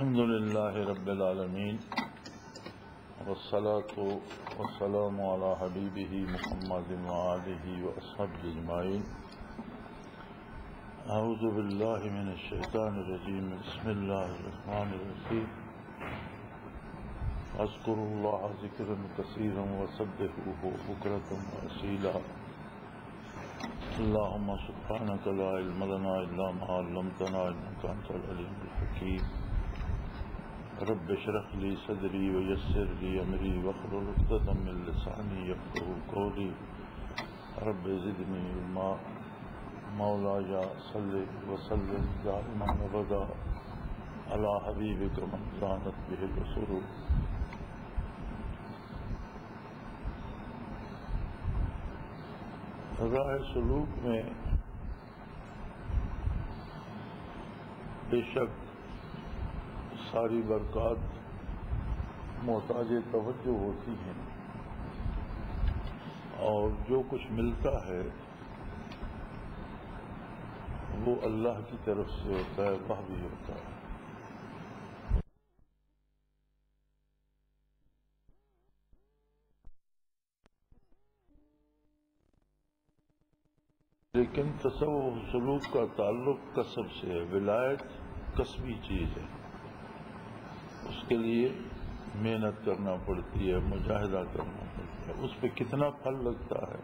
الحمد للہ رب العالمین والصلاة والسلام علی حبیبہ محمد وآلہ وأصحابہ اجمعین. اعوذ باللہ من الشیطان الرجیم. بسم اللہ الرحمن الرحیم. اذکروا اللہ ذکرا کثیرا وسبحوہ بکرۃ وأصیلا. اللہم سبحانک لا علم لنا الا ما علمتنا انک انت العلیم الحکیم. رب اشرح لي صدري ويسر لي امري واحلل عقدة من لساني يفقهوا قولي. رب زدني علما. مولاي صل وسلم دائما ابدا على حبيبك من زانت به البصر. راہ سلوک میں بے شک ساری برکات محتاج توجہ ہوتی ہیں، اور جو کچھ ملتا ہے وہ اللہ کی طرف سے ہوتا ہے، وہ بھی ہوتا ہے. لیکن تصوف سلوک کا تعلق کسب سے ہے. ولایت کسبی چیز ہے، اس کے لیے محنت کرنا پڑتی ہے، مجاہدہ کرنا پڑتا ہے. اس پہ کتنا پھل لگتا ہے.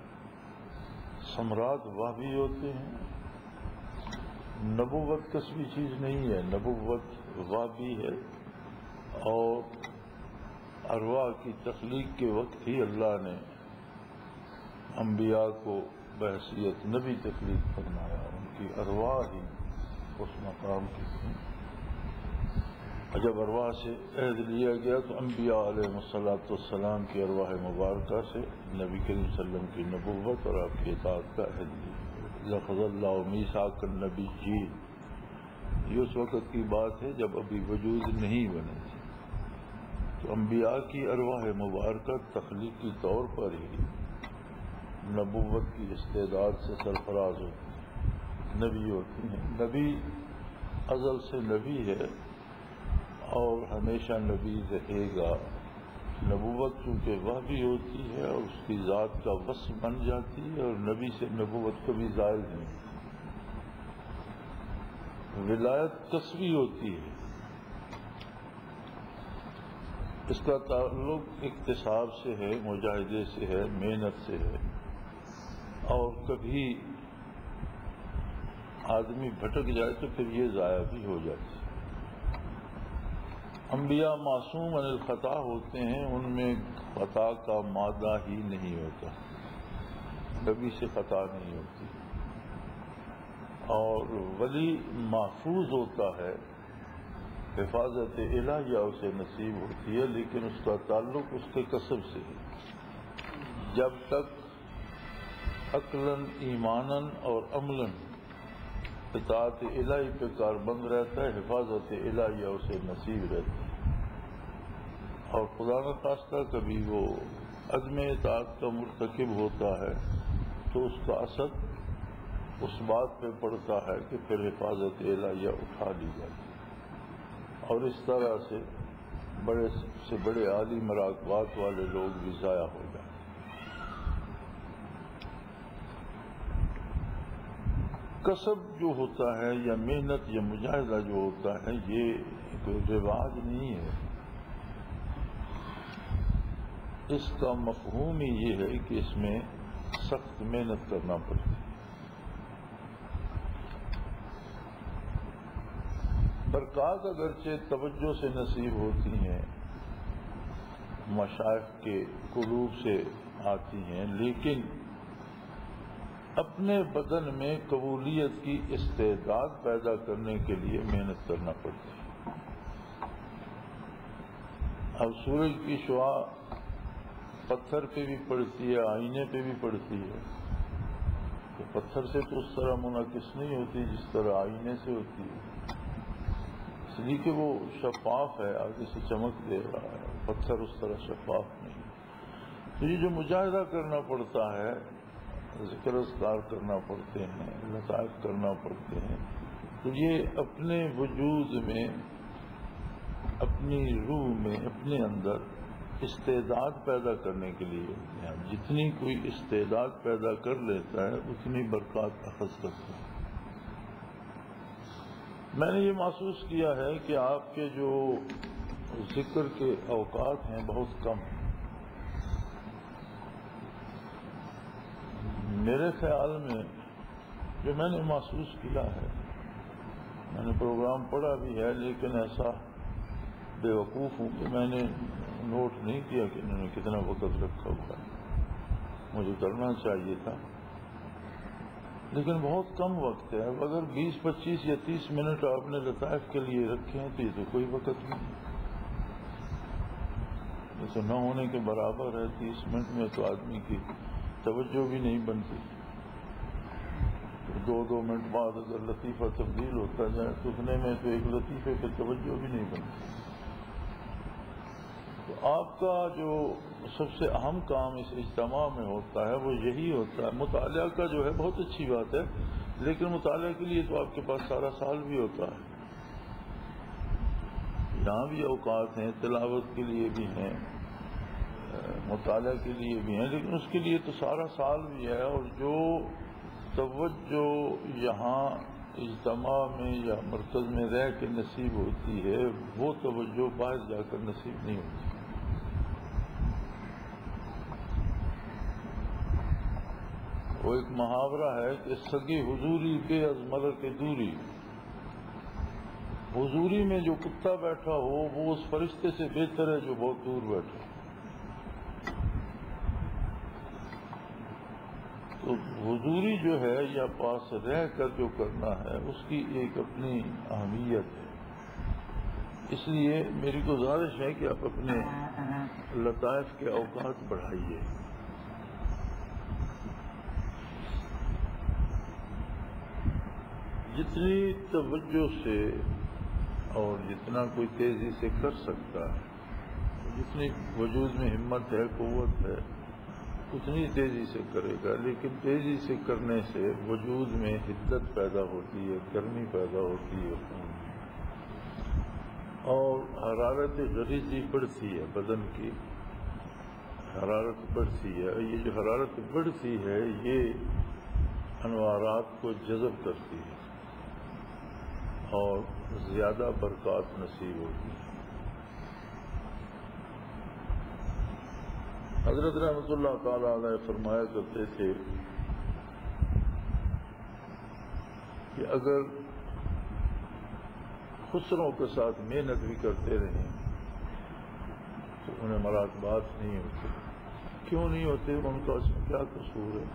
ثمرات واہبی ہوتے ہیں. نبوت کسبی چیز نہیں ہے، نبوت واہبی ہے، اور ارواح کی تخلیق کے وقت ہی اللہ نے انبیاء کو بحیثیت نبی تخلیق فرمایا. ان کی ارواح ہی اس مقام کی تھی. جب ارواح سے عہد لیا گیا تو انبیاء علیہ السلام کی ارواح مبارکہ سے نبی کریم صلی اللہ علیہ وسلم کی نبوت اور آپ کی اطاعت کا عہد لیا. لَأَخَذَ اللَّهُ مِيثَاقَ النَّبِيِّينَ، یہ اس وقت کی بات ہے جب ابھی وجود نہیں بنے تھے. تو انبیاء کی ارواح مبارکہ تخلیقی طور پر ہی نبوت کی استعداد سے سرفراز ہوتی ہیں، نبی ہوتی ہیں. نبی ازل سے نبی ہے اور ہمیشہ نبی رہے گا. نبوت چونکہ وہ بھی ہوتی ہے اور اس کی ذات کا وصف بن جاتی ہے، اور نبی سے نبوت کبھی زائل نہیں. ولایت کسبی ہوتی ہے، اس کا تعلق اکتساب سے ہے، مجاہدے سے ہے، محنت سے ہے. اور کبھی آدمی بھٹک جائے تو پھر یہ ضائع بھی ہو جاتی ہے. انبیاء معصوم عن الخطا ہوتے ہیں، ان میں خطا کا مادہ ہی نہیں ہوتا. نبی سے خطا نہیں ہوتی. اور ولی محفوظ ہوتا ہے، حفاظت الہیہ اسے نصیب ہوتی ہے، لیکن اس کا تعلق اس کے کسب سے ہے. جب تک عقلاً ایماناً اور عملاً اطاعت الہی پہ کاربند رہتا ہے، حفاظت الہیہ اسے نصیب رہتی ہے. اور خدا نخواستہ کبھی وہ عدم اطاعت کا مرتکب ہوتا ہے تو اس کا اثر اس بات پہ پڑتا ہے کہ پھر حفاظت الہیہ اٹھا لی جاتی ہے، اور اس طرح سے بڑے سے بڑے عالی مراقبات والے لوگ بھی ضائع ہو جاتے ہیں. کسب جو ہوتا ہے یا محنت یا مجاہدہ جو ہوتا ہے یہ کوئی رواج نہیں ہے. اس کا مفہوم ہی یہ ہے کہ اس میں سخت محنت کرنا پڑتی ہے. برکات اگرچہ توجہ سے نصیب ہوتی ہیں، مشائخ کے قلوب سے آتی ہیں، لیکن اپنے بدن میں قبولیت کی استعداد پیدا کرنے کے لیے محنت کرنا پڑتی ہے. اب سورج کی شعاع پتھر پہ بھی پڑتی ہے، آئینے پہ بھی پڑتی ہے. تو پتھر سے تو اس طرح منعکس نہیں ہوتی جس طرح آئینے سے ہوتی ہے، اس لیے کہ وہ شفاف ہے، آگے سے چمک دے رہا ہے. پتھر اس طرح شفاف نہیں. تو یہ جو مجاہدہ کرنا پڑتا ہے، ذکر اذکار کرنا پڑتے ہیں، لطائف کرنا پڑتے ہیں، تو یہ اپنے وجود میں اپنی روح میں اپنے اندر استعداد پیدا کرنے کے لیے جتنی کوئی استعداد پیدا کر لیتا ہے اتنی برکات اخذ کرتا ہے۔ میں نے یہ محسوس کیا ہے کہ آپ کے جو ذکر کے اوقات ہیں بہت کم ہیں۔ میرے خیال میں جو میں نے محسوس کیا ہے، میں نے پروگرام پڑھا بھی ہے لیکن ایسا بے وقوف ہوں کہ میں نے نوٹ نہیں کیا کہ انہوں نے کتنا وقت رکھا ہوا ہے، مجھے کرنا چاہیے تھا، لیکن بہت کم وقت ہے۔ اب اگر 20، 25 یا 30 منٹ آپ نے لطائف کے لیے رکھے ہیں تو یہ تو کوئی وقت نہیں، یہ تو نہ ہونے کے برابر ہے۔ 30 منٹ میں تو آدمی کی توجہ بھی نہیں بنتی، 2 منٹ بعد اگر لطیفہ تبدیل ہوتا جائے تو اتنے میں تو ایک لطیفے پہ توجہ بھی نہیں بنتی۔ تو آپ کا جو سب سے اہم کام اس اجتماع میں ہوتا ہے وہ یہی ہوتا ہے۔ مطالعہ کا جو ہے بہت اچھی بات ہے، لیکن مطالعہ کے لیے تو آپ کے پاس سارا سال بھی ہوتا ہے، یہاں بھی اوقات ہیں، تلاوت کے لیے بھی ہیں، مطالعہ کے لیے بھی ہیں، لیکن اس کے لیے تو سارا سال بھی ہے۔ اور جو توجہ یہاں اجتماع میں یا مرکز میں رہ کے نصیب ہوتی ہے وہ توجہ باہر جا کر نصیب نہیں ہوتی۔ وہ ایک محاورہ ہے کہ سگی حضوری بے از ملک دوری، حضوری میں جو کتا بیٹھا ہو وہ اس فرشتے سے بہتر ہے جو بہت دور بیٹھا۔ تو حضوری جو ہے یا پاس رہ کر جو کرنا ہے اس کی ایک اپنی اہمیت ہے۔ اس لیے میری گزارش ہے کہ آپ اپنے لطائف کے اوقات بڑھائیے۔ جتنی توجہ سے اور جتنا کوئی تیزی سے کر سکتا ہے، جتنی وجود میں ہمت ہے، قوت ہے، اتنی تیزی سے کرے گا، لیکن تیزی سے کرنے سے وجود میں حدت پیدا ہوتی ہے، گرمی پیدا ہوتی ہے، اور حرارت غریزی بڑھتی ہے، بدن کی حرارت بڑھتی ہے۔ یہ جو حرارت بڑھتی ہے یہ انوارات کو جذب کرتی ہے اور زیادہ برکات نصیب ہوتی ہے۔ حضرت رحمۃ اللہ تعالیٰ علیہ فرمایا کرتے تھے کہ اگر خسروں کے ساتھ محنت بھی کرتے رہیں تو انہیں مراقبات نہیں ہوتے۔ کیوں نہیں ہوتے؟ ان کا اس میں کیا قصور ہے؟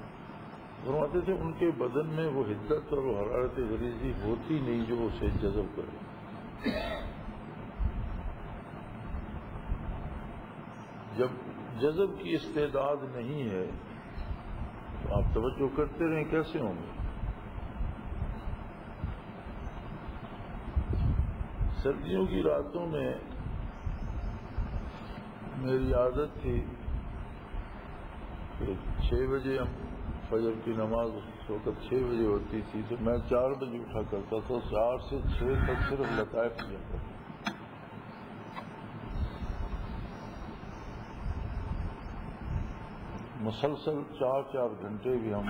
فرماتے تھے ان کے بدن میں وہ حدت اور وہ حرارت غریزی ہوتی نہیں جو اسے جذب کرے۔ جب جذب کی استعداد نہیں ہے تو آپ توجہ کرتے رہیں، کیسے ہوں گے؟ سردیوں کی راتوں میں میری عادت تھی کہ 6 بجے ہم فجر کی نماز اس وقت 6 بجے ہوتی تھی تو میں 4 بجے اٹھا کرتا تھا، 4 سے 6 تک صرف لطائف لیا کرتا۔ مسلسل 4 گھنٹے بھی ہم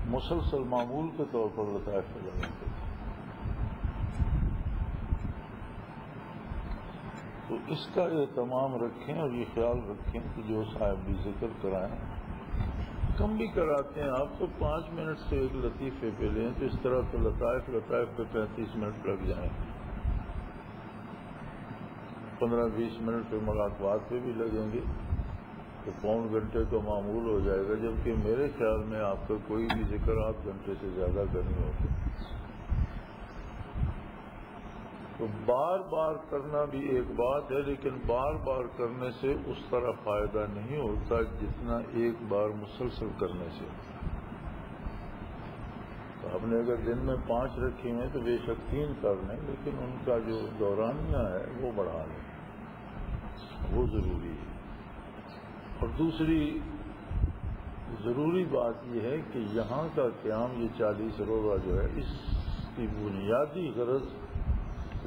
مسلسل معمول کے طور پر لطائف میں لگاتے تھے۔ تو اس کا اہتمام رکھیں اور یہ خیال رکھیں کہ جو صاحب بھی ذکر کرائیں، کم بھی کراتے ہیں آپ تو 5 منٹ سے ایک لطیفے پہ لیں تو اس طرح تو لطائف پہ 35 منٹ لگ جائیں، 15-20 منٹ پہ مراقبات پہ بھی لگیں گے تو 1.25 گھنٹے کا معمول ہو جائے گا، جبکہ میرے خیال میں آپ کا کوئی بھی ذکر 8 گھنٹے سے زیادہ کا نہیں ہوتا۔ تو بار بار کرنا بھی ایک بات ہے، لیکن بار بار کرنے سے اس طرح فائدہ نہیں ہوتا جتنا ایک بار مسلسل کرنے سے ہوتا ہے۔ تو آپ نے اگر دن میں 5 رکھی ہیں تو بے شک 3 کر لیں، لیکن ان کا جو دورانیہ ہے وہ بڑھا لیں، وہ ضروری ہے۔ اور دوسری ضروری بات یہ ہے کہ یہاں کا قیام، یہ 40 روزہ جو ہے، اس کی بنیادی غرض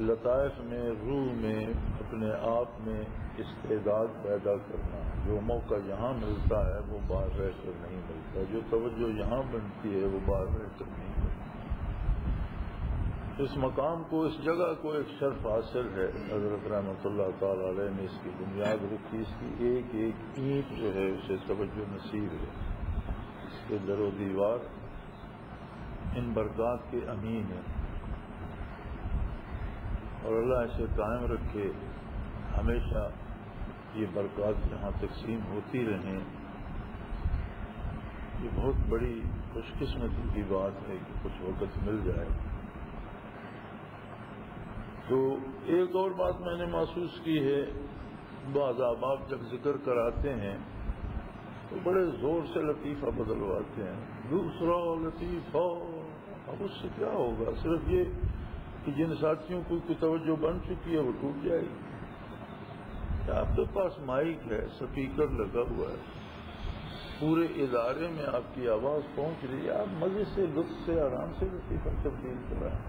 لطائف میں، روح میں، اپنے آپ میں استعداد پیدا کرنا. جو موقع یہاں ملتا ہے وہ باہر رہ کر نہیں ملتا، جو توجہ یہاں بنتی ہے وہ باہر رہ کر نہیں ملتی. اس مقام کو، اس جگہ کو ایک شرف حاصل ہے. حضرت رحمۃ اللہ تعالی علیہ نے اس کی بنیاد رکھی. اس کی ایک ایک اینٹ جو ہے اسے توجہ نصیب ہے. اس کے در و دیوار ان برکات کے امین ہیں، اور اللہ اسے قائم رکھے. ہمیشہ یہ برکات جہاں تقسیم ہوتی رہیں. یہ بہت بڑی خوش قسمتی کی بات ہے کہ کچھ وقت مل جائے. تو ایک اور بات میں نے محسوس کی ہے، بعض احباب جب ذکر کراتے ہیں تو بڑے زور سے لطیفہ بدلواتے ہیں. دوسرا لطیفہ، اب اس سے کیا ہوگا؟ صرف یہ کہ جن ساتھیوں کو کوئی توجہ بن چکی ہے وہ ٹوٹ جائے گی. آپ کے پاس مائک ہے، سپیکر لگا ہوا ہے، پورے ادارے میں آپ کی آواز پہنچ رہی ہے. آپ مزے سے، لطف سے، آرام سے لطیفہ تبدیل کرائیں.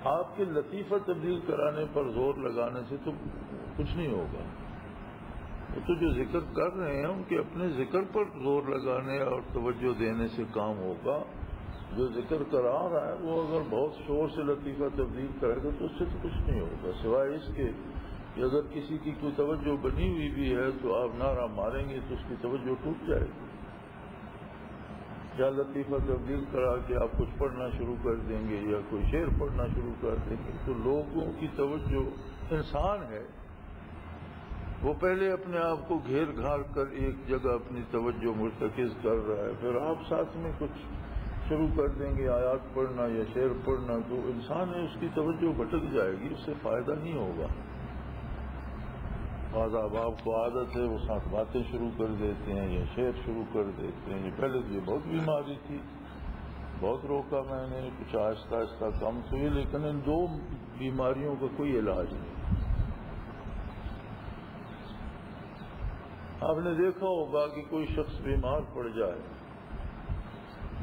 آپ کے لطیفہ تبدیل کرانے پر زور لگانے سے تو کچھ نہیں ہوگا. وہ تو جو ذکر کر رہے ہیں ان کے اپنے ذکر پر زور لگانے اور توجہ دینے سے کام ہوگا. جو ذکر کرا رہا ہے وہ اگر بہت شور سے لطیفہ تبدیل کرے گا تو اس سے تو کچھ نہیں ہوگا، سوائے اس کے کہ اگر کسی کی کوئی توجہ بنی ہوئی بھی ہے تو آپ نعرہ ماریں گے تو اس کی توجہ ٹوٹ جائے گی. یا لطیفہ تبدیل کرا کے آپ کچھ پڑھنا شروع کر دیں گے یا کوئی شعر پڑھنا شروع کر دیں گے تو لوگوں کی توجہ، انسان ہے وہ پہلے اپنے آپ کو گھیر گھار کر ایک جگہ اپنی توجہ مرتکز کر رہا ہے، پھر آپ ساتھ میں کچھ شروع کر دیں گے آیات پڑھنا یا شعر پڑھنا تو انسان ہے، اس کی توجہ بھٹک جائے گی، اس سے فائدہ نہیں ہوگا. بعض احباب کو عادت ہے وہ ساتھ باتیں شروع کر دیتے ہیں یا شعر شروع کر دیتے ہیں. پہلے تو یہ بہت بیماری تھی، بہت روکا میں نے، کچھ آہستہ آہستہ کم ہوئی، لیکن ان دو بیماریوں کا کوئی علاج نہیں. آپ نے دیکھا ہوگا کہ کوئی شخص بیمار پڑ جائے،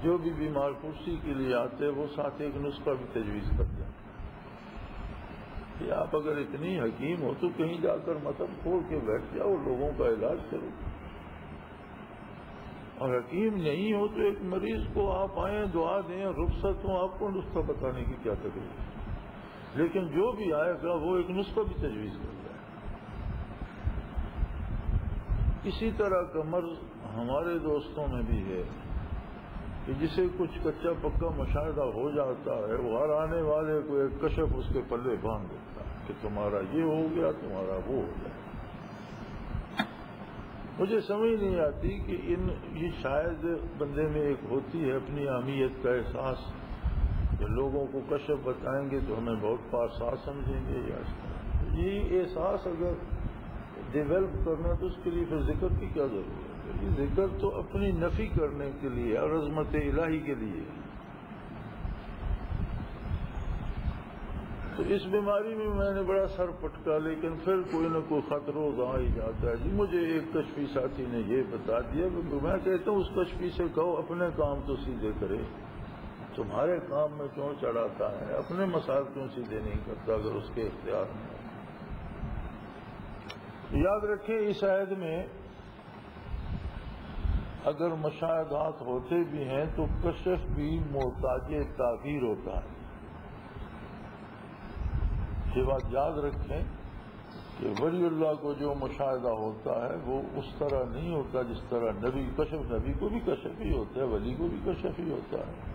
جو بھی بیمار کرسی کے لیے آتے وہ ساتھ ایک نسخہ بھی تجویز کرتے ہیں کہ آپ اگر اتنی حکیم ہو تو کہیں جا کر مطلب کھول کے بیٹھ جاؤ، لوگوں کا علاج کرو. اور حکیم نہیں ہو تو ایک مریض کو آپ آئیں، دعا دیں، رخصت ہوں، آپ کو نسخہ بتانے کی کیا تکلیف. لیکن جو بھی آئے گا وہ ایک نسخہ بھی تجویز کر جائے. اسی طرح کا مرض ہمارے دوستوں میں بھی ہے کہ جسے کچھ کچا پکا مشاہدہ ہو جاتا ہے وہ ہر آنے والے کو ایک کشف اس کے پلے باندھ دیتا ہے کہ تمہارا یہ ہو گیا، تمہارا وہ ہو گیا. مجھے سمجھ نہیں آتی کہ یہ شاید بندے میں ایک ہوتی ہے اپنی اہمیت کا احساس کہ لوگوں کو کشف بتائیں گے تو ہمیں بہت پارساز سمجھیں گے. یہ احساس اگر ڈیولپ کرنا تو اس کے لیے پھر ذکر کی کیا ضرورت ہے؟ یہ ذکر تو اپنی نفی کرنے کے لیے اور عظمت الہی کے لیے. تو اس بیماری میں نے بڑا سر پٹکا، لیکن پھر کوئی نہ کوئی خط روز آ ہی جاتا ہے. جی مجھے ایک کشفی ساتھی نے یہ بتا دیا، میں کہتا ہوں اس کشفی سے کہو اپنے کام تو سیدھے کرے، تمہارے کام میں کیوں چڑھاتا ہے، اپنے مسائل کیوں سیدھے نہیں کرتا اگر اس کے اختیار میں. یاد رکھیں اس عہد میں اگر مشاہدات ہوتے بھی ہیں تو کشف بھی محتاج تعبیر ہوتا ہے. یہ بات یاد رکھیں کہ ولی اللہ کو جو مشاہدہ ہوتا ہے وہ اس طرح نہیں ہوتا جس طرح نبی کو بھی کشف ہی ہوتا ہے، ولی کو بھی کشف ہی ہوتا ہے.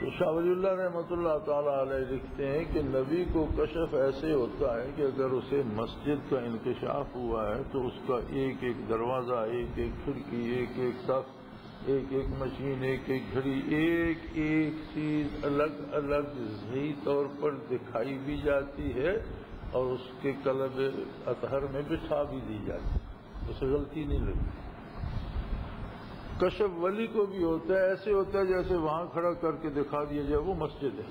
تو شاہ ولی اللہ رحمۃ اللہ تعالیٰ علیہ لکھتے ہیں کہ نبی کو کشف ایسے ہوتا ہے کہ اگر اسے مسجد کا انکشاف ہوا ہے تو اس کا ایک ایک دروازہ، ایک ایک کھڑکی، ایک ایک تخت، ایک ایک مشین، ایک ایک گھڑی، ایک ایک چیز الگ الگ صحیح طور پر دکھائی بھی جاتی ہے اور اس کے قلب اطہر میں بٹھا بھی دی جاتی ہے، اسے غلطی نہیں لگتی. کشف ولی کو بھی ہوتا ہے، ایسے ہوتا ہے جیسے وہاں کھڑا کر کے دکھا دیا جائے وہ مسجد ہے.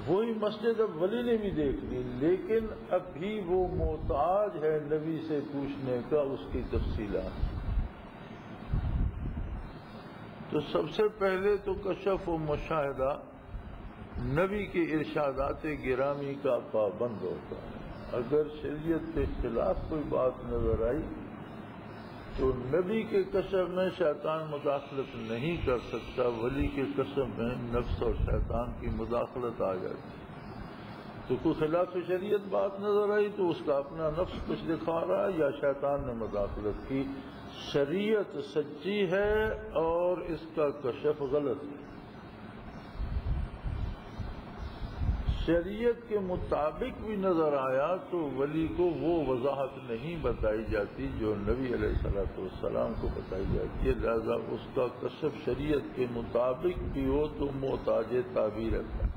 وہی مسجد اب ولی نے بھی دیکھ لی، لیکن اب بھی وہ محتاج ہے نبی سے پوچھنے کا اس کی تفصیلات. تو سب سے پہلے تو کشف و مشاہدہ نبی کے ارشادات گرامی کا پابند ہوتا ہے. اگر شریعت کے خلاف کوئی بات نظر آئی تو نبی کے کشف میں شیطان مداخلت نہیں کر سکتا، ولی کے کشف میں نفس اور شیطان کی مداخلت آ جاتی. تو کوئی خلاف شریعت بات نظر آئی تو اس کا اپنا نفس کچھ دکھا رہا ہے یا شیطان نے مداخلت کی. شریعت سچی ہے اور اس کا کشف غلط ہے. شریعت کے مطابق بھی نظر آیا تو ولی کو وہ وضاحت نہیں بتائی جاتی جو نبی علیہ الصلوۃ والسلام کو بتائی جاتی ہے. لہذا اس کا کشف شریعت کے مطابق بھی ہو تو محتاج تعبیر ہے،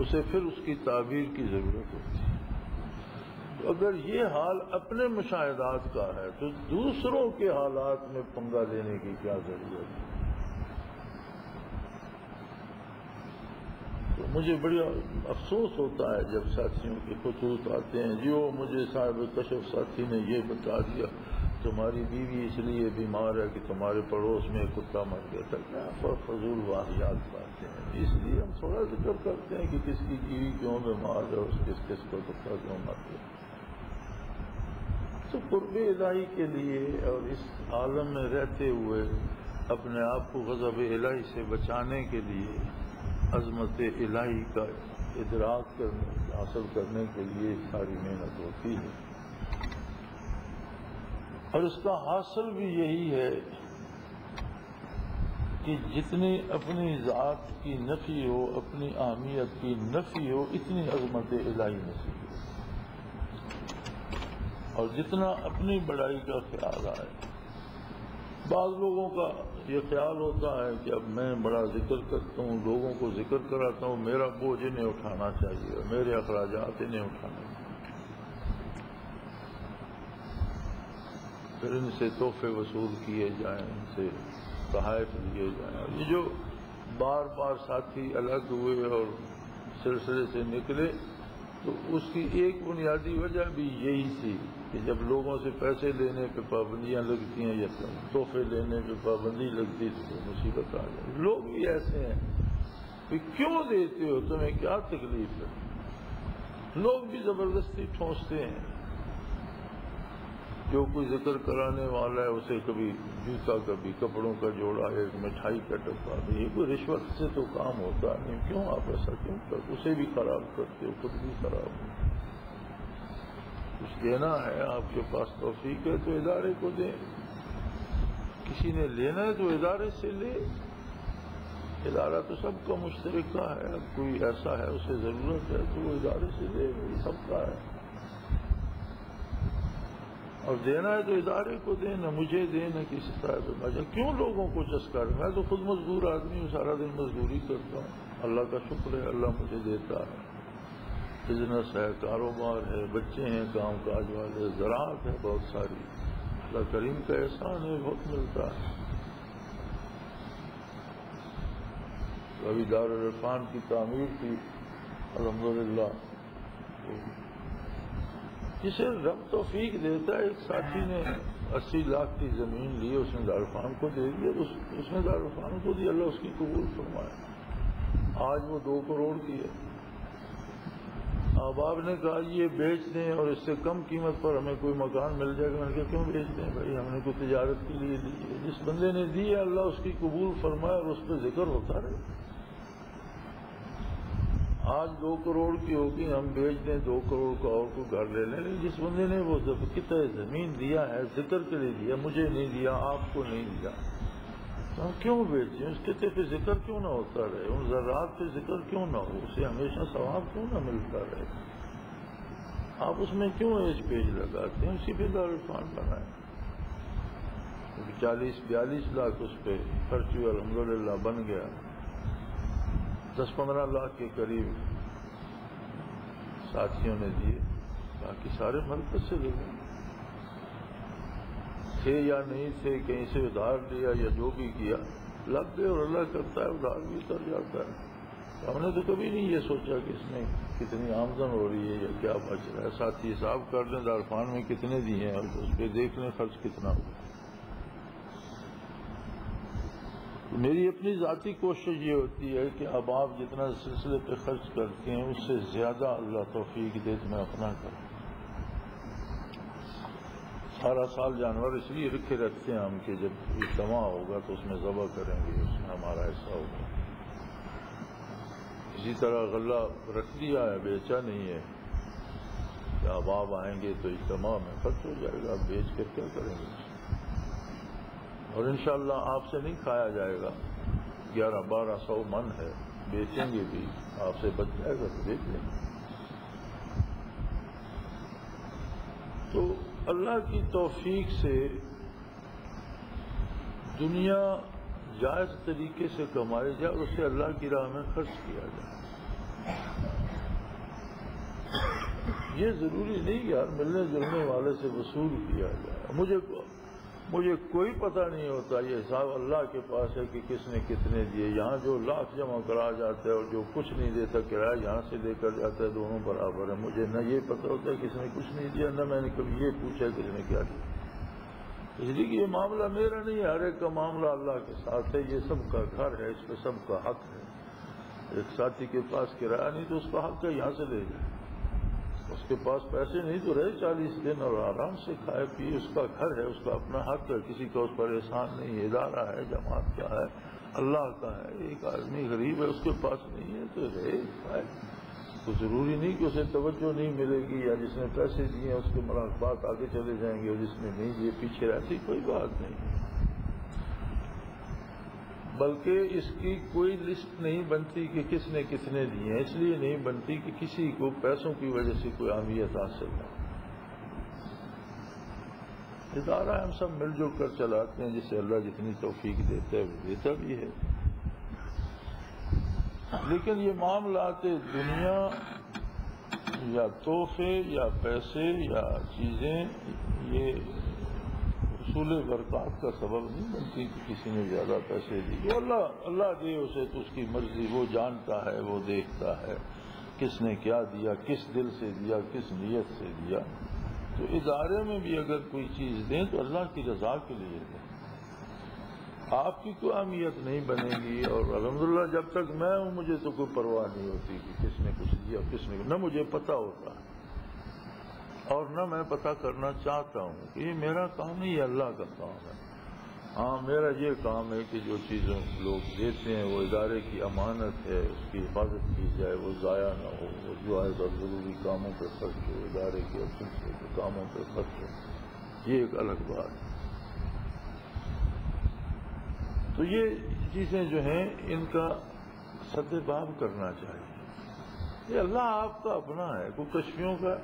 اسے پھر اس کی تعبیر کی ضرورت ہوتی ہے. تو اگر یہ حال اپنے مشاہدات کا ہے تو دوسروں کے حالات میں پنگا لینے کی کیا ضرورت ہے؟ تو مجھے بڑا افسوس ہوتا ہے جب ساتھیوں کے خطوط آتے ہیں جی وہ مجھے صاحب کشف ساتھی نے یہ بتا دیا تمہاری بیوی اس لیے بیمار ہے کہ تمہارے پڑوس میں کتا مر گیا تھا. کیا فضول واقعات باتیں ہیں. اس لیے ہم تھوڑا ذکر کرتے ہیں کہ کس کی بیوی کیوں بیمار ہے اور کس کو کتا کیوں مر گیا. تو قرب الہی کے لیے اور اس عالم میں رہتے ہوئے اپنے آپ کو غضب الہی سے بچانے کے لیے عظمت الہی کا ادراک حاصل کرنے کے لیے ساری محنت ہوتی ہے. اور اس کا حاصل بھی یہی ہے کہ جتنی اپنی ذات کی نفی ہو، اپنی اہمیت کی نفی ہو، اتنی عظمت الہی نصیب ہو. اور جتنا اپنی بڑائی کا خیال آئے. بعض لوگوں کا یہ خیال ہوتا ہے کہ اب میں بڑا ذکر کرتا ہوں، لوگوں کو ذکر کراتا ہوں، میرا بوجھ انہیں اٹھانا چاہیے، میرے اخراجات انہیں اٹھانے چاہیے، پھر ان سے تحفے وصول کیے جائیں، ان سے تحائف لیے جائیں. اور یہ جو بار بار ساتھی الگ ہوئے اور سلسلے سے نکلے تو اس کی ایک بنیادی وجہ بھی یہی تھی کہ جب لوگوں سے پیسے لینے پہ پابندیاں لگتی ہیں یا تحفے لینے پہ پابندی لگتی تو مصیبت آ جائے. لوگ بھی ایسے ہیں کہ کیوں دیتے ہو، تمہیں کیا تکلیف ہے. لوگ بھی زبردستی ٹھونستے ہیں. جو کوئی ذکر کرانے والا ہے اسے کبھی جوتا کبھی کپڑوں کا جوڑا، ایک مٹھائی کا ڈبہ. یہ کوئی رشوت سے تو کام ہوتا نہیں. کیوں آپ ایسا کیوں کرتے؟ اسے بھی خراب کرتے ہو، خود بھی خراب ہو. کچھ دینا ہے، آپ کے پاس توفیق ہے تو ادارے کو دیں. کسی نے لینا ہے تو ادارے سے لے. ادارہ تو سب کا مشترکہ ہے. اب کوئی ایسا ہے اسے ضرورت ہے تو وہ ادارے سے لے، سب کا ہے. اور دینا ہے تو ادارے کو دیں، نہ مجھے دیں نہ کسی طرح سے مجھے. کیوں لوگوں کو چسکا رہے؟ میں تو خود مزدور آدمی ہوں، سارا دن مزدوری کرتا ہوں. اللہ کا شکر ہے، اللہ مجھے دیتا ہے. بزنس ہے، کاروبار ہے، بچے ہیں کام کاج والے، زراعت ہے بہت ساری. اللہ کریم کا احسان ہے، بہت ملتا ہے. ابھی دارالعرفان کی تعمیر کی الحمدللہ. جسے رب توفیق دیتا ہے. ایک ساتھی نے 80 لاکھ کی زمین لی، اس نے دارالعرفان کو دے دیا. اس نے دارالعرفان کو دی، اللہ اس کی قبول فرمائے. آج وہ 2 کروڑ کی ہے. احباب نے کہا یہ بیچ دیں اور اس سے کم قیمت پر ہمیں کوئی مکان مل جائے گا. میں نے کہا کیوں بیچ دیں بھائی، ہم نے کوئی تجارت کے لیے دی ہے. جس بندے نے دی ہے اللہ اس کی قبول فرمائے اور اس پہ ذکر ہوتا رہے. آج 2 کروڑ کی ہوگی، ہم بیچ دیں 2 کروڑ کا اور کو گھر لے لیں. لیکن جس بندے نے وہ کتنا زمین دیا ہے ذکر کے لیے دیا، مجھے نہیں دیا، آپ کو نہیں دیا، ہم کیوں بیچیں؟ اس کتے پہ ذکر کیوں نہ ہوتا رہے؟ ان ذرات پہ ذکر کیوں نہ ہو؟ اسے ہمیشہ ثواب کیوں نہ ملتا رہے؟ آپ اس میں کیوں ایج پیج لگاتے ہیں؟ اسی پہ دارالعرفان بنائیں. 40-42 لاکھ اس پہ خرچ ہوئے، الحمدللہ بن گیا. 10-15 لاکھ کے قریب ساتھیوں نے دیے، باقی سارے مرکز سے لے تھے یا نہیں تھے، کہیں سے ادھار لیا یا جو بھی کیا لگ گئے. اور اللہ کرتا ہے ادھار بھی اتر جاتا ہے. ہم نے تو کبھی نہیں یہ سوچا کہ اس میں کتنی آمدن ہو رہی ہے یا کیا بچ رہا ہے. ساتھی حساب کر لیں دارالعرفان میں کتنے دیے ہیں اور اس پہ دیکھ لیں خرچ کتنا ہوا. میری اپنی ذاتی کوشش یہ ہوتی ہے کہ اب آپ جتنا سلسلے پہ خرچ کرتے ہیں اس سے زیادہ اللہ توفیق دے تو میں اپنا کروں. سارا سال جانور اس لیے رکھے رکھتے ہیں ہم کہ جب اجتماع ہوگا تو اس میں ذبح کریں گے، اس میں ہمارا حصہ ہوگا. اسی طرح غلہ رکھ دیا ہے، بیچا نہیں ہے کہ اب آپ آئیں گے تو اجتماع میں خرچ ہو جائے گا، اب بیچ کر کیا کریں گے. اور انشاءاللہ آپ سے نہیں کھایا جائے گا. 1100-1200 من ہے، بیچیں گے بھی، آپ سے بچ جائے گا تو بیچ لیں گے. تو اللہ کی توفیق سے دنیا جائز طریقے سے کمائی جائے اور اسے اللہ کی راہ میں خرچ کیا جائے. یہ ضروری نہیں کہ یار ملنے جلنے والے سے وصول کیا جائے. مجھے کوئی پتہ نہیں ہوتا، یہ حساب اللہ کے پاس ہے کہ کس نے کتنے دیے. یہاں جو لاکھ جمع کرا جاتا ہے اور جو کچھ نہیں دیتا کرایہ یہاں سے لے کر جاتا ہے، دونوں برابر ہے. مجھے نہ یہ پتہ ہوتا ہے کس نے کچھ نہیں دیا، نہ میں نے کبھی یہ پوچھا کس نے کیا دیا. اس لیے کہ یہ معاملہ میرا نہیں ہے، ہر ایک کا معاملہ اللہ کے ساتھ ہے. یہ سب کا گھر ہے، اس پہ سب کا حق ہے. ایک ساتھی کے پاس کرایہ نہیں تو اس کا حق ہے یہاں سے لے جائے. اس کے پاس پیسے نہیں تو رہے 40 دن اور آرام سے کھائے پیے. اس کا گھر ہے، اس کا اپنا حق ہے، کسی کا اس پر احسان نہیں. ادارہ ہے، جماعت کا ہے، اللہ کا ہے. ایک آدمی غریب ہے، اس کے پاس نہیں ہے تو رہے کھائے. تو ضروری نہیں کہ اسے توجہ نہیں ملے گی، یا جس نے پیسے دیے اس کے مراقبات آگے چلے جائیں گے اور جس نے نہیں دیے پیچھے رہتی، کوئی بات نہیں. بلکہ اس کی کوئی لسٹ نہیں بنتی کہ کس نے کتنے دیے ہیں. اس لیے نہیں بنتی کہ کسی کو پیسوں کی وجہ سے کوئی اہمیت حاصل نہ. ادارہ ہم سب مل جل کر چلاتے ہیں، جسے اللہ جتنی توفیق دیتا ہے وہ دیتا بھی ہے. لیکن یہ معاملات دنیا یا تحفے یا پیسے یا چیزیں یہ حصول برکات کا سبب نہیں بنتی کہ کسی نے زیادہ پیسے دیے. اللہ دے اسے تو اس کی مرضی، وہ جانتا ہے، وہ دیکھتا ہے کس نے کیا دیا، کس دل سے دیا، کس نیت سے دیا. تو ادارے میں بھی اگر کوئی چیز دیں تو اللہ کی رضا کے لیے دیں. آپ کی کوئی اہمیت نہیں بنے گی. اور الحمدللہ جب تک میں ہوں مجھے تو کوئی پرواہ نہیں ہوتی کہ کس نے کچھ دیا کس نے، نہ مجھے پتہ ہوتا ہے اور نہ میں پتہ کرنا چاہتا ہوں کہ یہ میرا کام نہیں، یہ اللہ کا کام ہے. ہاں میرا یہ کام ہے کہ جو چیزیں لوگ دیتے ہیں وہ ادارے کی امانت ہے، اس کی حفاظت کی جائے، وہ ضائع نہ ہو، وہ جو ہے ضروری کاموں پہ خرچ ہو، ادارے کے اصول کے کاموں پہ خرچ ہو. یہ ایک الگ بات ہے. تو یہ چیزیں جو ہیں ان کا سدباب کرنا چاہیے. یہ اللہ آپ کا اپنا ہے، کوئی کشمیوں کا.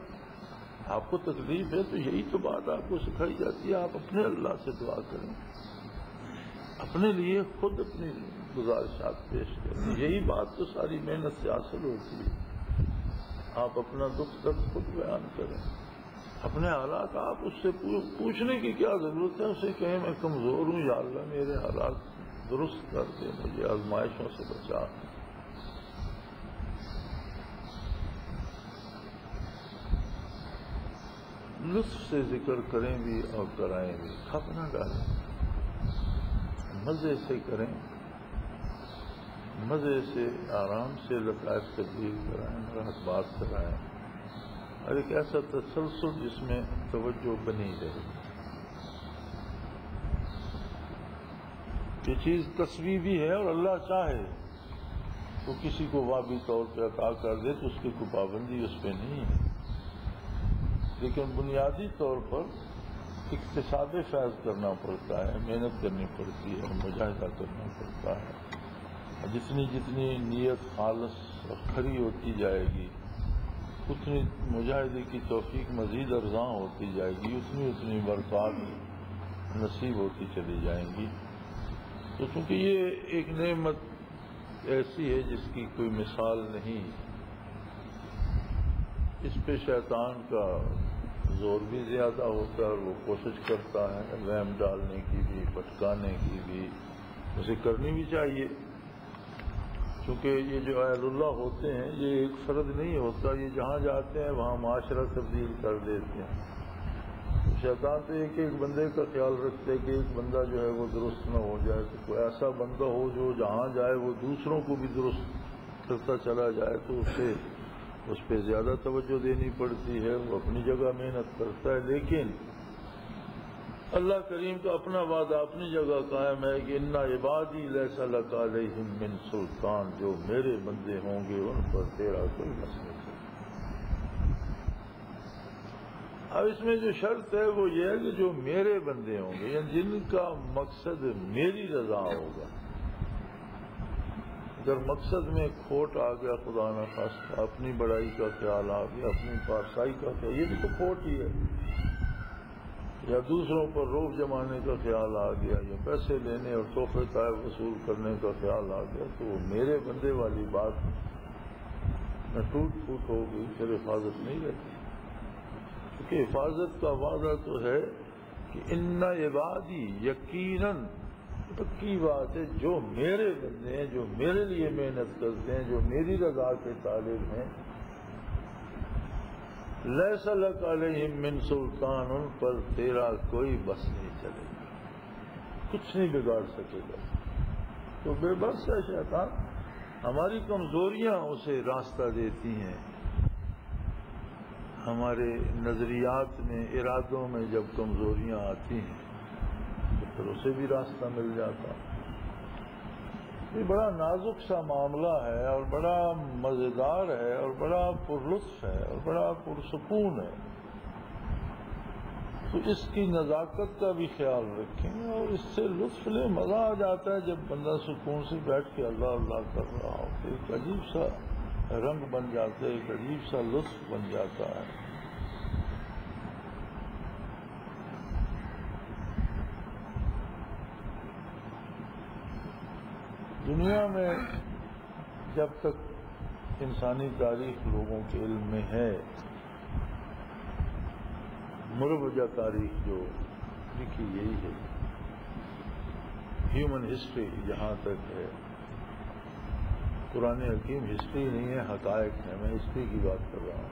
آپ کو تکلیف ہے تو یہی تو بات آپ کو سکھائی جاتی ہے. آپ اپنے اللہ سے دعا کریں، اپنے لیے خود اپنی گزارشات پیش کریں. یہی بات تو ساری محنت سے حاصل ہوتی ہے. آپ اپنا دکھ درد خود بیان کریں، اپنے حالات آپ اس سے پوچھنے کی کیا ضرورت ہے. اسے کہیں میں کمزور ہوں، یا اللہ میرے حالات درست کر دے، مجھے آزمائشوں سے بچا. لطف سے ذکر کریں بھی اور کرائیں بھی، کھپ نہ ڈالیں. مزے سے کریں، مزے سے آرام سے لطائف تبدیل کرائیں، راحت بات کرائیں. اور ایک ایسا تسلسل جس میں توجہ بنی رہے. یہ چیز تصویبی ہے اور اللہ چاہے تو کسی کو واقعی طور پہ عطا کر دے تو اس کی کوئی پابندی اس پہ نہیں ہے. لیکن بنیادی طور پر اقتصاد فیض کرنا پڑتا ہے، محنت کرنی پڑتی ہے، مجاہدہ کرنا پڑتا ہے. جتنی جتنی نیت خالص اور کھری ہوتی جائے گی اتنی مجاہدے کی توفیق مزید ارزاں ہوتی جائے گی، اتنی برکات نصیب ہوتی چلی جائیں گی. تو چونکہ یہ ایک نعمت ایسی ہے جس کی کوئی مثال نہیں، اس پہ شیطان کا زور بھی زیادہ ہوتا ہے اور وہ کوشش کرتا ہے وہم ڈالنے کی بھی، بھٹکانے کی بھی. اسے کرنی بھی چاہیے، چونکہ یہ جو اہل اللہ ہوتے ہیں یہ ایک فرد نہیں ہوتا، یہ جہاں جاتے ہیں وہاں معاشرہ تبدیل کر دیتے ہیں. شیطان تو ایک ایک بندے کا خیال رکھتے کہ ایک بندہ جو ہے وہ درست نہ ہو جائے، تو کوئی ایسا بندہ ہو جو جہاں جائے وہ دوسروں کو بھی درست کرتا چلا جائے، تو اس پہ زیادہ توجہ دینی پڑتی ہے، وہ اپنی جگہ محنت کرتا ہے۔ لیکن اللہ کریم کا اپنا وعدہ اپنی جگہ قائم ہے کہ اِنَّ عِبَادِي لَيْسَ لَكَ عَلَيْهِمْ مِنْ سُلْطَان، جو میرے بندے ہوں گے ان پر تیرا کوئی مسئلہ نہیں۔ اب اس میں جو شرط ہے وہ یہ ہے کہ جو میرے بندے ہوں گے، یعنی جن کا مقصد میری رضا ہوگا۔ اگر مقصد میں کھوٹ آ گیا، خدا نہ خواستہ اپنی بڑائی کا خیال آ گیا، اپنی پارسائی کا خیال، یہ بھی تو کھوٹ ہی ہے، یا دوسروں پر روب جمانے کا خیال آ گیا، یا پیسے لینے اور تحفے طائب وصول کرنے کا خیال آ گیا، تو وہ میرے بندے والی بات میں ٹوٹ پھوٹ ہوگی، پھر حفاظت نہیں رہتی۔ کیونکہ حفاظت کا وعدہ تو ہے کہ اِنَّ عِبَادِي، یقیناً پکی بات ہے، جو میرے بندے ہیں، جو میرے لیے محنت کرتے ہیں، جو میری رضا کے طالب ہیں، لَيْسَ لَكَ عَلَيْهِمْ مِنْ سُلْطَان، ان پر تیرا کوئی بس نہیں چلے گا، کچھ نہیں بگاڑ سکے گا۔ تو بے بس ہے شیطان، ہماری کمزوریاں اسے راستہ دیتی ہیں، ہمارے نظریات میں، ارادوں میں جب کمزوریاں آتی ہیں تو پھر اسے بھی راستہ مل جاتا۔ یہ بڑا نازک سا معاملہ ہے اور بڑا مزیدار ہے اور بڑا پرلطف ہے اور بڑا پرسکون ہے، تو اس کی نزاکت کا بھی خیال رکھیں اور اس سے لطف لیں۔ مزہ آ جاتا ہے جب بندہ سکون سے بیٹھ کے اللہ اللہ کر رہا ہو، تو ایک عجیب سا رنگ بن جاتا ہے، ایک عجیب سا لطف بن جاتا ہے۔ دنیا میں جب تک انسانی تاریخ لوگوں کے علم میں ہے، مروجہ تاریخ جو لکھی یہی ہے، ہیومن ہسٹری جہاں تک ہے، قرآن حکیم ہسٹری نہیں ہے، حقائق ہے، میں ہسٹری کی بات کر رہا ہوں۔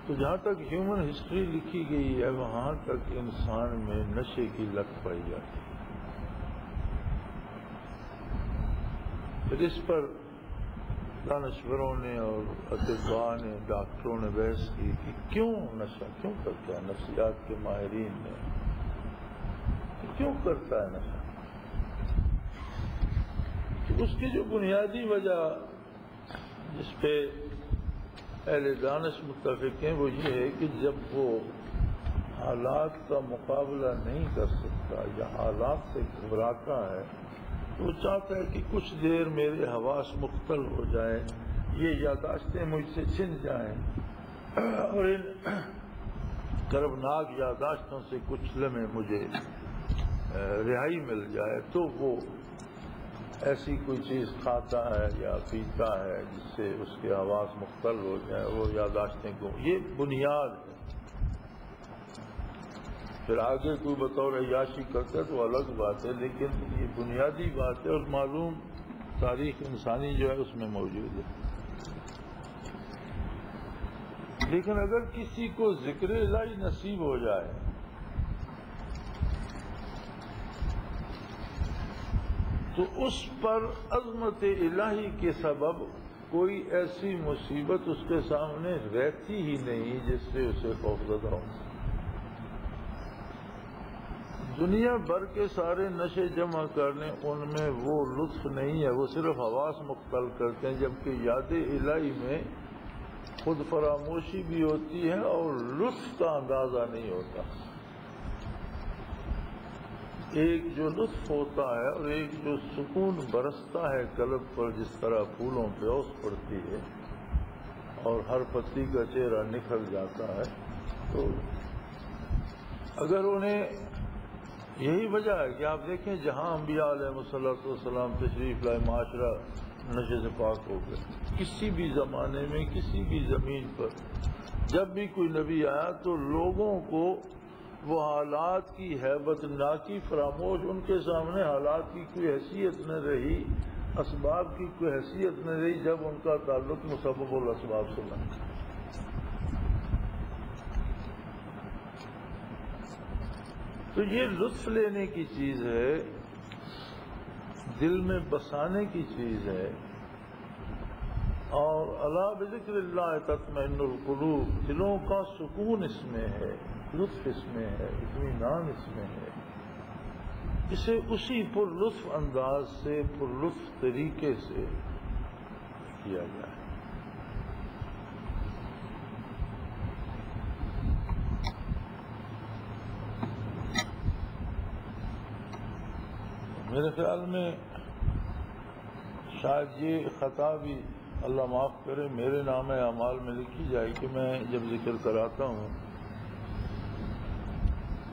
تو جہاں تک ہیومن ہسٹری لکھی گئی ہے وہاں تک انسان میں نشے کی لت پائی جاتی ہے۔ پھر اس پر دانشوروں نے اور اطباء نے، ڈاکٹروں نے بحث کی کہ کیوں نشہ کیوں کرتا ہے، نفسیات کے ماہرین نے کہ کیوں کرتا ہے نشہ۔ تو اس کی جو بنیادی وجہ جس پہ اہل دانش متفق ہیں وہ یہ ہے کہ جب وہ حالات کا مقابلہ نہیں کر سکتا یا حالات سے گھبراتا ہے تو وہ چاہتا ہے کہ کچھ دیر میرے حواس مختل ہو جائیں، یہ یادداشتیں مجھ سے چھن جائیں اور ان کربناک یادداشتوں سے کچھ لمحے مجھے رہائی مل جائے، تو وہ ایسی کوئی چیز کھاتا ہے یا پیتا ہے جس سے اس کے حواس مختل ہو جائیں، وہ یادداشتیں کو، یہ بنیاد ہے۔ پھر آگے کوئی بطور عیاشی کرتا ہے تو الگ بات ہے، لیکن یہ بنیادی بات ہے اور معلوم تاریخ انسانی جو ہے اس میں موجود ہے۔ لیکن اگر کسی کو ذکر الہی نصیب ہو جائے تو اس پر عظمت الہی کے سبب کوئی ایسی مصیبت اس کے سامنے رہتی ہی نہیں جس سے اسے خوفزدہ ہو۔ دنیا بھر کے سارے نشے جمع کر لیں ان میں وہ لطف نہیں ہے، وہ صرف حواس مختل کرتے ہیں، جبکہ یاد الہی میں خود فراموشی بھی ہوتی ہے اور لطف کا اندازہ نہیں ہوتا۔ ایک جو لطف ہوتا ہے اور ایک جو سکون برستا ہے قلب پر، جس طرح پھولوں پہ اوس پڑتی ہے اور ہر پتی کا چہرہ نکھر جاتا ہے، تو اگر انہیں یہی وجہ ہے کہ آپ دیکھیں جہاں انبیاء علیہ السلام تشریف لائے معاشرہ نشے سے پاک ہو گئے، کسی بھی زمانے میں کسی بھی زمین پر جب بھی کوئی نبی آیا تو لوگوں کو وہ حالات کی ہیبت نہ کی فراموش، ان کے سامنے حالات کی کوئی حیثیت نہ رہی، اسباب کی کوئی حیثیت نہ رہی جب ان کا تعلق مسبب الاسباب سے نہ۔ تو یہ لطف لینے کی چیز ہے، دل میں بسانے کی چیز ہے، اور الا بذکر اللہ تطمئن القلوب، دلوں کا سکون اس میں ہے، لطف اس میں ہے، اطمینان اس میں ہے۔ اسے اسی پر لطف انداز سے، پر لطف طریقے سے کیا جائے۔ میرے خیال میں شاید یہ خطا بھی اللہ معاف کرے میرے نام اعمال میں لکھی جائے کہ میں جب ذکر کراتا ہوں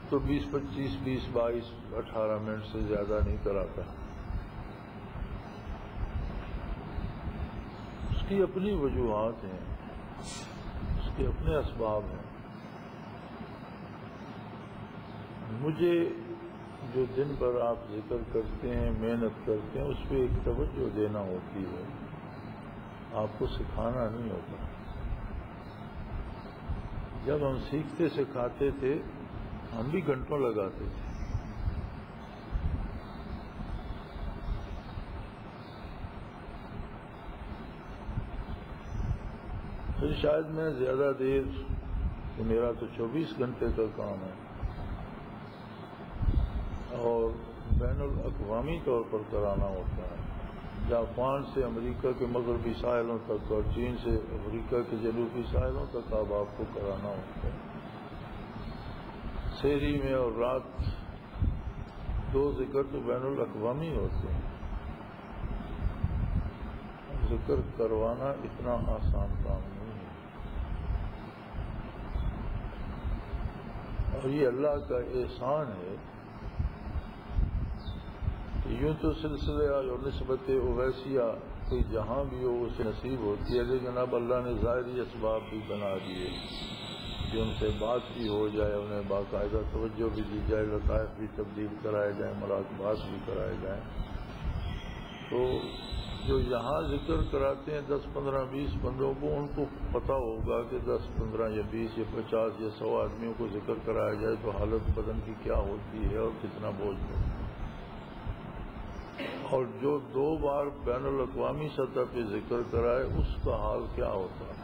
تو 20-25, 20-22, 18 منٹ سے زیادہ نہیں کراتا۔ اس کی اپنی وجوہات ہیں، اس کے اپنے اسباب ہیں۔ مجھے جو دن بھر آپ ذکر کرتے ہیں، محنت کرتے ہیں، اس پہ ایک توجہ دینا ہوتی ہے، آپ کو سکھانا نہیں ہوتا۔ جب ہم سیکھتے سکھاتے تھے ہم بھی گھنٹوں لگاتے تھے، پھر شاید میں زیادہ دیر، میرا تو 24 گھنٹے کا کام ہے اور بین الاقوامی طور پر کرانا ہوتا ہے، جاپان سے امریکہ کے مغربی ساحلوں تک اور چین سے افریقہ کے جنوبی ساحلوں تک اب آپ کو کرانا ہوتا ہے۔ سحری میں اور رات 2 ذکر تو بین الاقوامی ہوتے ہیں، ذکر کروانا اتنا آسان کام نہیں ہے، اور یہ اللہ کا احسان ہے کہ یوں تو سلسلہ اور نسبت اویسیہ کوئی جہاں بھی ہو اسے نصیب ہوتی ہے، لیکن اب اللہ نے ظاہری اسباب بھی بنا دیے کہ ان سے بات بھی ہو جائے، انہیں باقاعدہ توجہ بھی دی جائے، لطائف بھی تبدیل کرائے جائیں، مراقبات بھی کرائے جائیں۔ تو جو یہاں ذکر کراتے ہیں 10, 15, 20 بندوں کو، ان کو پتہ ہوگا کہ 10, 15 یا 20 یا 50 یا 100 آدمیوں کو ذکر کرایا جائے تو حالت بدن کی کیا ہوتی ہے اور کتنا بوجھ ہوتا ہے، اور جو 2 بار بین الاقوامی سطح پہ ذکر کرائے اس کا حال کیا ہوتا ہے۔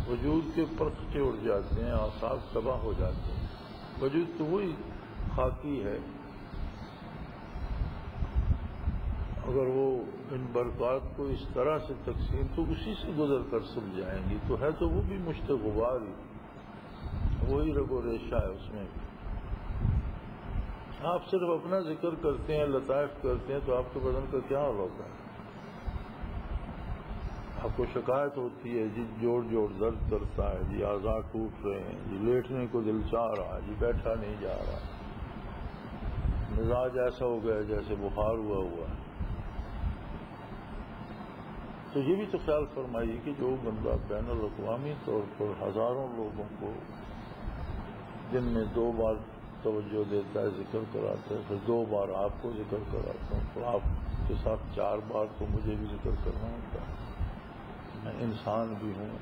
وجود کے پرخچے اڑ جاتے ہیں، اعصاب تباہ ہو جاتے ہیں۔ وجود تو وہی خاکی ہے، اگر وہ ان برکات کو اس طرح سے تقسیم تو اسی سے گزر کر سل جائیں گی، تو ہے تو وہ بھی مشت غبار ہی، وہی رگ و ریشہ ہے اس میں۔ آپ صرف اپنا ذکر کرتے ہیں، لطائف کرتے ہیں، تو آپ کے بدن کا کیا حال ہوتا ہے؟ آپ کو شکایت ہوتی ہے، جی جوڑ جوڑ درد کرتا ہے، جی اعضاء ٹوٹ رہے ہیں، جی لیٹنے کو دل چاہ رہا ہے، جی بیٹھا نہیں جا رہا، مزاج ایسا ہو گیا جیسے بخار ہوا ہے۔ تو یہ بھی تو خیال فرمائیے کہ جو بندہ بین الاقوامی طور پر ہزاروں لوگوں کو دن میں 2 بار توجہ دیتا ہے، ذکر کراتا ہے، پھر 2 بار آپ کو ذکر کراتا ہوں، تو آپ کے ساتھ 4 بار تو مجھے بھی ذکر کرنا ہوتا ہے۔ میں انسان بھی ہوں،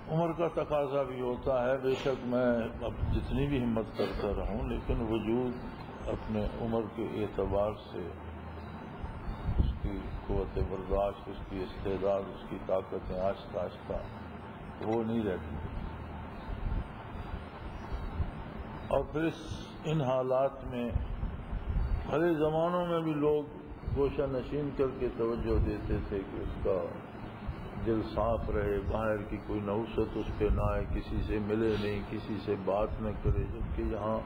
عمر کا تقاضا بھی ہوتا ہے، بے شک میں اب جتنی بھی ہمت کرتا رہوں، لیکن وجود اپنے عمر کے اعتبار سے اس کی قوت برداشت، اس کی استعداد، اس کی طاقتیں آہستہ آہستہ وہ نہیں رہتی، اور پھر ان حالات میں پہلے زمانوں میں بھی لوگ گوشہ نشین کر کے توجہ دیتے تھے کہ اس کا دل صاف رہے، باہر کی کوئی نوست اس پہ نہ آئے، کسی سے ملے نہیں، کسی سے بات نہ کرے، جبکہ یہاں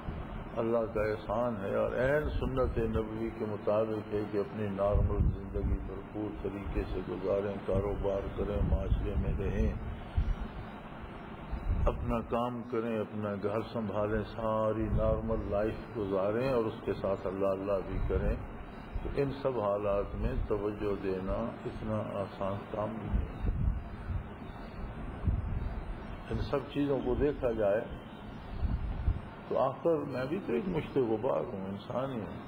اللہ کا احسان ہے اور عین سنت نبوی کے مطابق ہے کہ اپنی نارمل زندگی بھرپور طریقے سے گزاریں، کاروبار کریں، معاشرے میں رہیں، اپنا کام کریں، اپنا گھر سنبھالیں، ساری نارمل لائف گزاریں اور اس کے ساتھ اللہ اللہ بھی کریں۔ تو ان سب حالات میں توجہ دینا اتنا آسان کام نہیں ہے۔ ان سب چیزوں کو دیکھا جائے تو آخر میں بھی تو ایک مشت غبار ہوں، انسان ہی ہوں،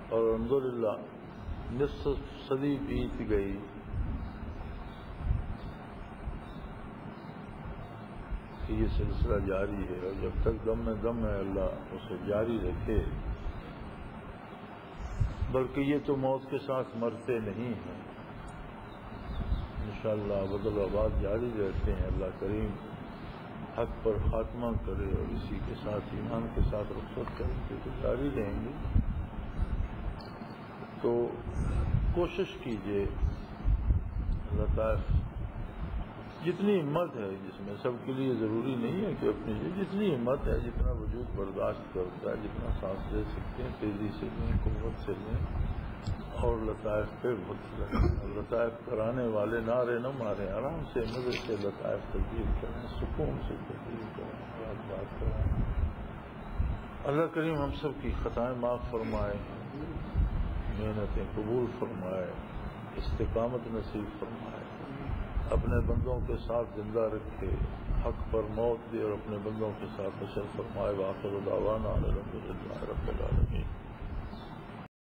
اور الحمدللہ نصف صدی بیت گئی، کہ یہ سلسلہ جاری ہے، اور جب تک دم میں دم ہے اللہ اسے جاری رکھے، بلکہ یہ تو موت کے ساتھ مرتے نہیں ہیں، انشاءاللہ بدل آباد جاری رہتے ہیں۔ اللہ کریم حق پر خاتمہ کرے اور اسی کے ساتھ ایمان کے ساتھ رخصت کریں گے تو جاری رہیں گے۔ تو کوشش کیجیے اللہ تعالیٰ جتنی ہمت ہے جس میں، سب کے لیے ضروری نہیں ہے کہ اپنی جتنی ہمت ہے، جتنا وجود برداشت کرتا ہے، جتنا سانس لے سکتے ہیں تیزی سے لیں، قوت سے لیں، اور لطائف پہ وقت لگیں۔ لطائف کرانے والے نعرے نہ ماریں، آرام سے مزے سے لطائف تبدیل کریں، سکون سے تبدیل کریں، بات کریں۔ اللہ کریم ہم سب کی خطائیں معاف فرمائے، محنتیں قبول فرمائے، استقامت نصیب فرمائے، اپنے بندوں کے ساتھ زندہ رکھے، حق پر موت دے اور اپنے بندوں کے ساتھ حشر فرمائے۔ وآخر دعوانا الحمدللہ رب العالمین۔